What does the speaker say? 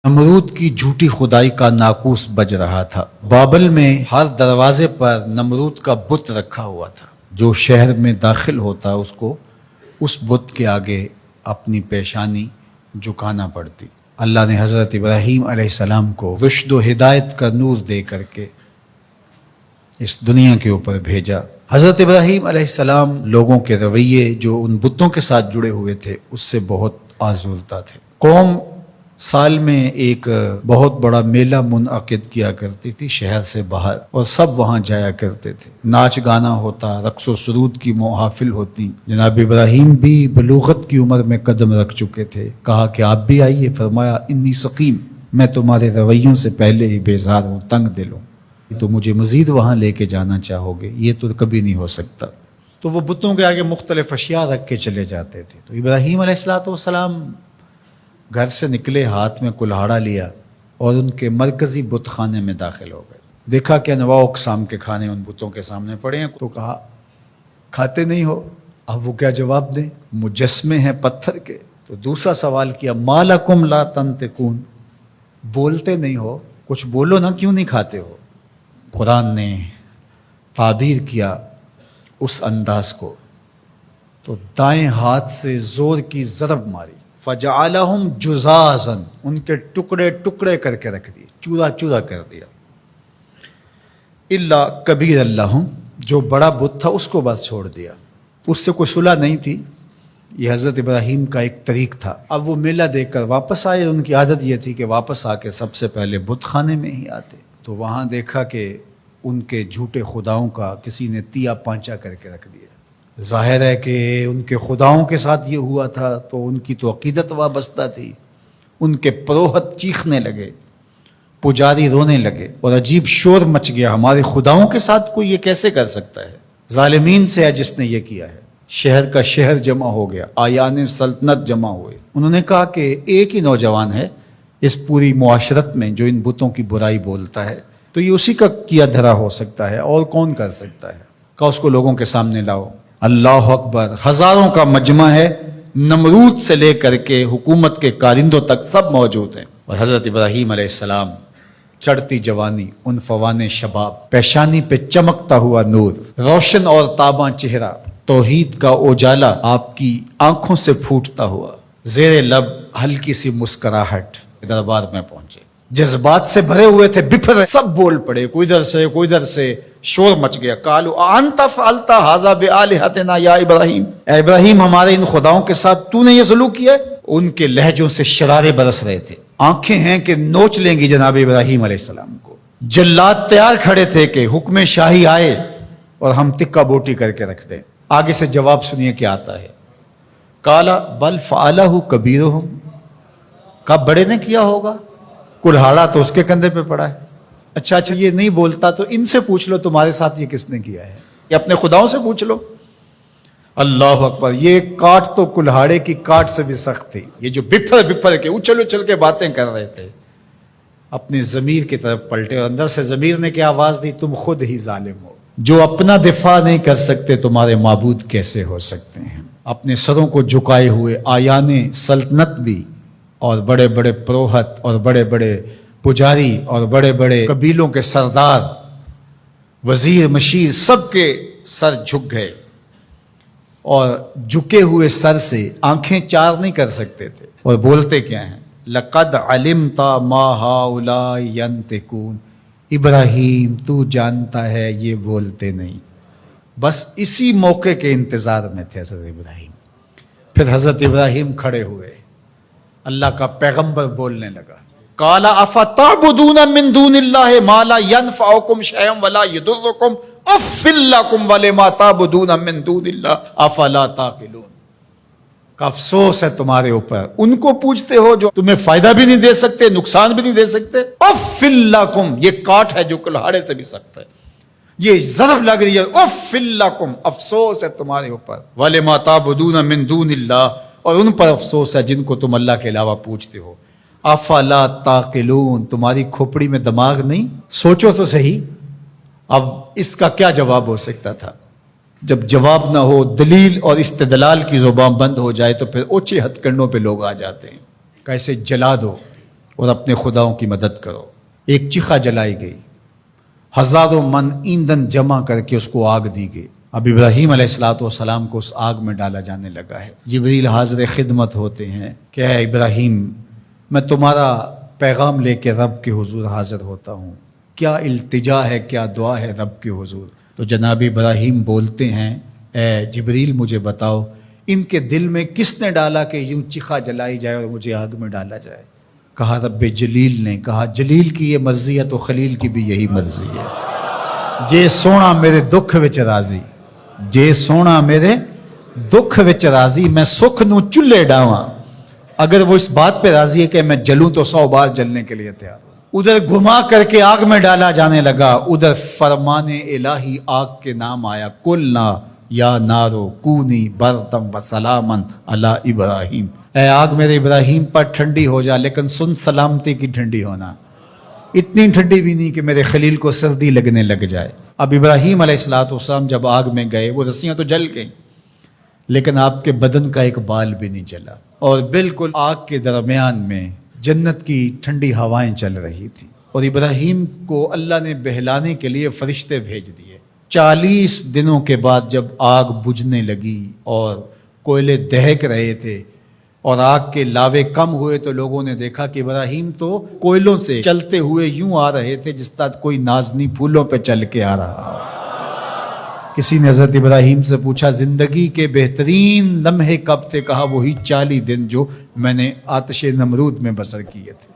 نمرود کی جھوٹی خدائی کا ناقوس بج رہا تھا۔ بابل میں ہر دروازے پر نمرود کا بت رکھا ہوا تھا۔ جو شہر میں داخل ہوتا اس کو اس بت کے آگے اپنی پیشانی جھکانا پڑتی۔ اللہ نے حضرت ابراہیم علیہ السلام کو رشد و ہدایت کا نور دے کر کے اس دنیا کے اوپر بھیجا۔ حضرت ابراہیم علیہ السلام لوگوں کے رویے جو ان بتوں کے ساتھ جڑے ہوئے تھے اس سے بہت آزردہ تھے۔ قوم سال میں ایک بہت بڑا میلہ منعقد کیا کرتی تھی شہر سے باہر، اور سب وہاں جایا کرتے تھے۔ ناچ گانا ہوتا، رقص و سرود کی محافل ہوتی۔ جناب ابراہیم بھی بلوغت کی عمر میں قدم رکھ چکے تھے۔ کہا کہ آپ بھی آئیے۔ فرمایا انی سقیم، میں تمہارے رویوں سے پہلے ہی بیزار ہوں، تنگ دل ہوں، تو مجھے مزید وہاں لے کے جانا چاہو گے؟ یہ تو کبھی نہیں ہو سکتا۔ تو وہ بتوں کے آگے مختلف اشیاء رکھ کے چلے جاتے تھے۔ تو ابراہیم علیہ السلام گھر سے نکلے، ہاتھ میں کلہاڑا لیا اور ان کے مرکزی بت خانے میں داخل ہو گئے۔ دیکھا کہ انواع اقسام کے کھانے ان بتوں کے سامنے پڑے ہیں، تو کہا کھاتے نہیں ہو؟ اب وہ کیا جواب دیں؟ مجسمے ہیں پتھر کے۔ تو دوسرا سوال کیا، ما لکم لا تنطقون، بولتے نہیں ہو؟ کچھ بولو نا، کیوں نہیں کھاتے ہو؟ قرآن نے تعبیر کیا اس انداز کو، تو دائیں ہاتھ سے زور کی ضرب ماری، فجعلہم جزازا، ان کے ٹکڑے ٹکڑے کر کے رکھ دیے، چورا چورا کر دیا۔ الا کبیر اللہم، جو بڑا بت تھا اس کو بس چھوڑ دیا، اس سے کوئی صلح نہیں تھی۔ یہ حضرت ابراہیم کا ایک طریق تھا۔ اب وہ میلہ دیکھ کر واپس آئے۔ ان کی عادت یہ تھی کہ واپس آ کے سب سے پہلے بت خانے میں ہی آتے۔ تو وہاں دیکھا کہ ان کے جھوٹے خداؤں کا کسی نے تیا پانچا کر کے رکھ دیا۔ ظاہر ہے کہ ان کے خداؤں کے ساتھ یہ ہوا تھا تو ان کی تو عقیدت وابستہ تھی۔ ان کے پروہت چیخنے لگے، پجاری رونے لگے، اور عجیب شور مچ گیا، ہمارے خداؤں کے ساتھ کوئی یہ کیسے کر سکتا ہے؟ ظالمین سے ہے جس نے یہ کیا ہے۔ شہر کا شہر جمع ہو گیا، آیان سلطنت جمع ہوئے۔ انہوں نے کہا کہ ایک ہی نوجوان ہے اس پوری معاشرت میں جو ان بتوں کی برائی بولتا ہے، تو یہ اسی کا کیا دھرا ہو سکتا ہے، اور کون کر سکتا ہے؟ کہا اس کو لوگوں کے سامنے لاؤ۔ اللہ اکبر، ہزاروں کا مجمع ہے، نمرود سے لے کر کے حکومت کے کارندوں تک سب موجود ہیں۔ اور حضرت ابراہیم علیہ السلام، چڑھتی جوانی، عنفوان شباب، پیشانی پہ چمکتا ہوا نور، روشن اور تاباں چہرہ، توحید کا اجالا آپ کی آنکھوں سے پھوٹتا ہوا، زیر لب ہلکی سی مسکراہٹ، دربار میں پہنچے۔ جذبات سے بھرے ہوئے تھے، بفر رہے، سب بول پڑے، کوئی ادھر سے کوئی ادھر سے، شور مچ گیا۔ قالوا انت فعلت هذا بآلهتنا یا ابراہیم، اے ابراہیم ہمارے ان خداؤں کے ساتھ تو نے یہ سلوک کیا ہے؟ ان کے لہجوں سے شرارے برس رہے تھے، آنکھیں ہیں کہ نوچ لیں گی جناب ابراہیم علیہ السلام کو۔ جلاد تیار کھڑے تھے کہ حکم شاہی آئے اور ہم تکہ بوٹی کر کے رکھ دیں۔ آگے سے جواب سنیے کیا آتا ہے۔ قال بل فعلہ کبیرہم، کہا بڑے نے کیا ہوگا، کلہاڑا تو اس کے کندھے پہ پڑا ہے۔ اچھا یہ نہیں بولتا تو ان سے پوچھ لو تمہارے ساتھ یہ کس نے کیا ہے، یہ اپنے خداؤں سے پوچھ لو۔ اللہ اکبر، یہ کاٹ تو کلہاڑے کی کاٹ سے بھی سخت تھی۔ یہ جو بپھر کے اچھل اچھل کے باتیں کر رہے تھے، اپنے ضمیر کی طرف پلٹے، اور اندر سے ضمیر نے کیا آواز دی، تم خود ہی ظالم ہو، جو اپنا دفاع نہیں کر سکتے تمہارے معبود کیسے ہو سکتے ہیں؟ اپنے سروں کو جھکائے ہوئے آیان سلطنت بھی، اور بڑے بڑے پروہت، اور بڑے بڑے پجاری، اور بڑے بڑے قبیلوں کے سردار، وزیر مشیر، سب کے سر جھک گئے، اور جھکے ہوئے سر سے آنکھیں چار نہیں کر سکتے تھے، اور بولتے کیا ہیں؟ لقد علمت ما هؤلاء ينطقون، ابراہیم تو جانتا ہے یہ بولتے نہیں۔ بس اسی موقع کے انتظار میں تھے حضرت ابراہیم۔ پھر حضرت ابراہیم کھڑے ہوئے، اللہ کا پیغمبر بولنے لگا، قال افتعبدون من دون اللہ ما لا ينفعکم شیئا ولا یضرکم اف لکم ولما تعبدون من دون اللہ افلا تعقلون۔ کا افسوس ہے تمہارے اوپر، ان کو پوچھتے ہو جو تمہیں فائدہ بھی نہیں دے سکتے، نقصان بھی نہیں دے سکتے۔ اف لکم، یہ کاٹ ہے جو کلہاڑے سے بھی سخت ہے، یہ ضرب لگ رہی ہے، اف لکم، افسوس ہے تمہارے اوپر، ولما تعبدون من دون اللہ، اور ان پر افسوس ہے جن کو تم اللہ کے علاوہ پوچھتے ہو۔ افلا تعقلون، تمہاری کھوپڑی میں دماغ نہیں؟ سوچو تو صحیح، اب اس کا کیا جواب ہو سکتا تھا؟ جب جواب نہ ہو، دلیل اور استدلال کی زبان بند ہو جائے تو پھر اوچے ہتھ کنڈوں پہ لوگ آ جاتے ہیں، کیسے جلا دو، اور اپنے خداؤں کی مدد کرو۔ ایک چیخا جلائی گئی، ہزاروں من ایندھن جمع کر کے اس کو آگ دی گئی۔ اب ابراہیم علیہ السلام کو اس آگ میں ڈالا جانے لگا ہے۔ جبریل حاضر خدمت ہوتے ہیں کہ اے ابراہیم، میں تمہارا پیغام لے کے رب کے حضور حاضر ہوتا ہوں، کیا التجا ہے، کیا دعا ہے رب کے حضور؟ تو جناب ابراہیم بولتے ہیں اے جبریل مجھے بتاؤ ان کے دل میں کس نے ڈالا کہ یوں چیخا جلائی جائے اور مجھے آگ میں ڈالا جائے؟ کہا رب جلیل نے۔ کہا جلیل کی یہ مرضی ہے تو خلیل کی بھی یہی مرضی ہے۔ جے سونا میرے دکھ وچ راضی، جے سونا میرے دکھ وچ راضی، میں سکھ نو چلے ڈاواں۔ اگر وہ اس بات پہ راضی ہے کہ میں جلوں تو 100 بار جلنے کے لیے تیار ہوں۔ ادھر گھما کر کے آگ میں ڈالا جانے لگا، ادھر فرمان الہی آگ کے نام آیا، قلنا یا نارو کونی برتم و سلامن علی ابراہیم۔ اے آگ میرے ابراہیم پر ٹھنڈی ہو جا، لیکن سن سلامتی کی ٹھنڈی ہونا، اتنی ٹھنڈی بھی نہیں کہ میرے خلیل کو سردی لگنے لگ جائے۔ اب ابراہیم علیہ السلام جب آگ میں گئے، وہ رسیاں تو جل گئیں لیکن آپ کے بدن کا ایک بال بھی نہیں جلا، اور بالکل آگ کے درمیان میں جنت کی ٹھنڈی ہوائیں چل رہی تھی، اور ابراہیم کو اللہ نے بہلانے کے لیے فرشتے بھیج دیے۔ 40 دنوں کے بعد جب آگ بجھنے لگی اور کوئلے دہک رہے تھے اور آگ کے لاوے کم ہوئے، تو لوگوں نے دیکھا کہ ابراہیم تو کوئلوں سے چلتے ہوئے یوں آ رہے تھے جس طرح کوئی نازنی پھولوں پہ چل کے آ رہا۔ کسی نے حضرت ابراہیم سے پوچھا زندگی کے بہترین لمحے کب تھے؟ کہا وہی 40 دن جو میں نے آتش نمرود میں بسر کیے تھے۔